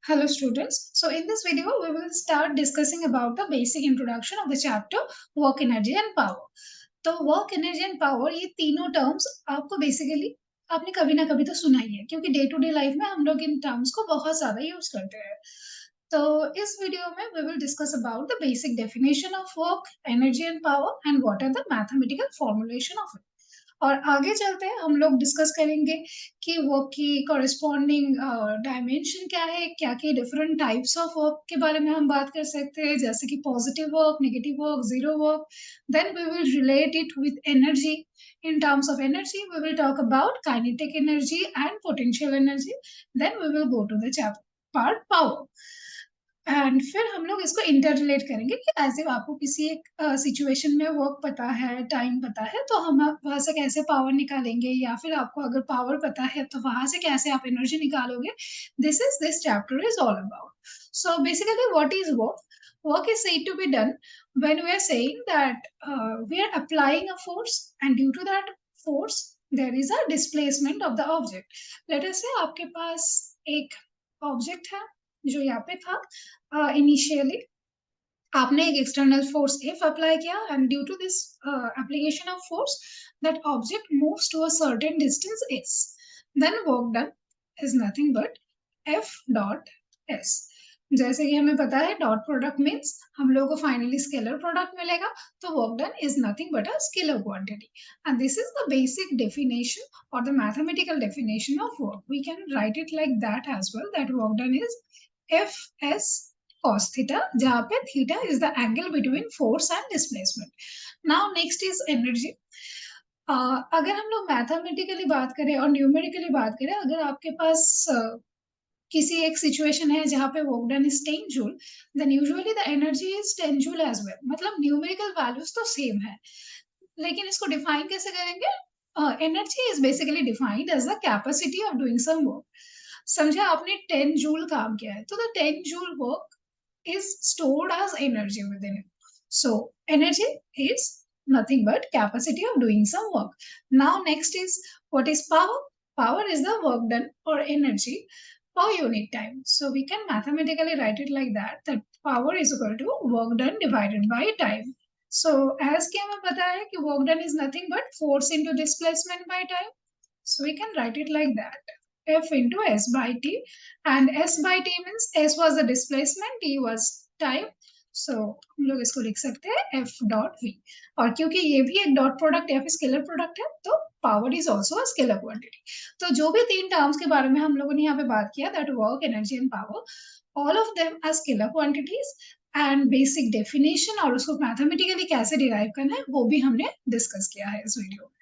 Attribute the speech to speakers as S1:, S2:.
S1: Hello students. So in this video we will start discussing about the basic introduction of the chapter work energy and power. तो work energy and power ये तीनों terms आपको basically आपने कभी ना कभी तो सुना ही है क्योंकि डे टू डे लाइफ में हम लोग इन टर्म्स को बहुत ज्यादा यूज करते हैं। तो इस वीडियो में we will discuss about the basic definition of work energy and power and what are the mathematical formulation of it. और आगे चलते हैं हम लोग डिस्कस करेंगे कि वर्क की कॉरेस्पॉन्डिंग डायमेंशन क्या है, क्या क्या डिफरेंट टाइप्स ऑफ वर्क के बारे में हम बात कर सकते हैं, जैसे कि positive work, negative work, zero work. Then we will relate it with energy. In terms of energy, we will talk about kinetic energy and potential energy. Then we will go to the chapter part power. And फिर हम लोग इसको inter relate करेंगे कि as if आपको किसी एक situation में वर्क पता है, टाइम पता है, तो हम वहां से कैसे पावर निकालेंगे, या फिर आपको अगर पावर पता है तो वहां से कैसे आप एनर्जी निकालोगे। This chapter is all about. So basically what is work? Work is said to be done when we are saying that we are applying a force and due to that force there is a displacement of the object. Let us say आपके पास एक object है जो यहाँ पे था initially. आपने एक external force F apply किया and due to this application of force that object moves to a certain distance S. Then work done is nothing but F dot S. जैसे कि हमें पता है डॉट प्रोडक्ट मीन्स हम लोगों को finally scalar product मिलेगा, तो work done is nothing but a scalar quantity. And this is the basic definition or the mathematical definition of work. We can write it like that as well, that work done is Fs cos theta, जहाँ पे theta is the angle between force and displacement. Now next is energy. अगर हम लोग mathematically बात करें और numerically बात करें, अगर आपके पास किसी एक सिचुएशन है जहाँ पे work done is 10 joule, then usually the energy is 10 joule as well. मतलब न्यूमेरिकल वैल्यूज तो सेम है, लेकिन इसको डिफाइन कैसे करेंगे? Energy is basically defined as the capacity of doing some work. समझे आपने 10 जूल काम किया है, तो the 10 joule work is stored as energy within it. So energy is nothing but capacity of doing some work. Now next is what is power? Power is the work done or energy per unit time. So we can mathematically write it like that, that power is equal to work done divided by time. So as कि हमें पता है कि work done is nothing but force into displacement by time. So we can write it like that. F into S by T, and S by T means S was the displacement, T was time. So हम लोग इसको लिख सकते हैं F dot V। और क्योंकि ये भी एक डॉट प्रोडक्ट या फिर स्केलर प्रोडक्ट है, तो power is also a scalar quantity. तो जो भी तीन टर्म्स के बारे में हम लोगों ने यहाँ पे बात किया, that work, energy and power, all of them are scalar quantities. And basic definition और उसको मैथमेटिकली कैसे डिराइव करना है वो भी हमने डिस्कस किया है इस वीडियो में।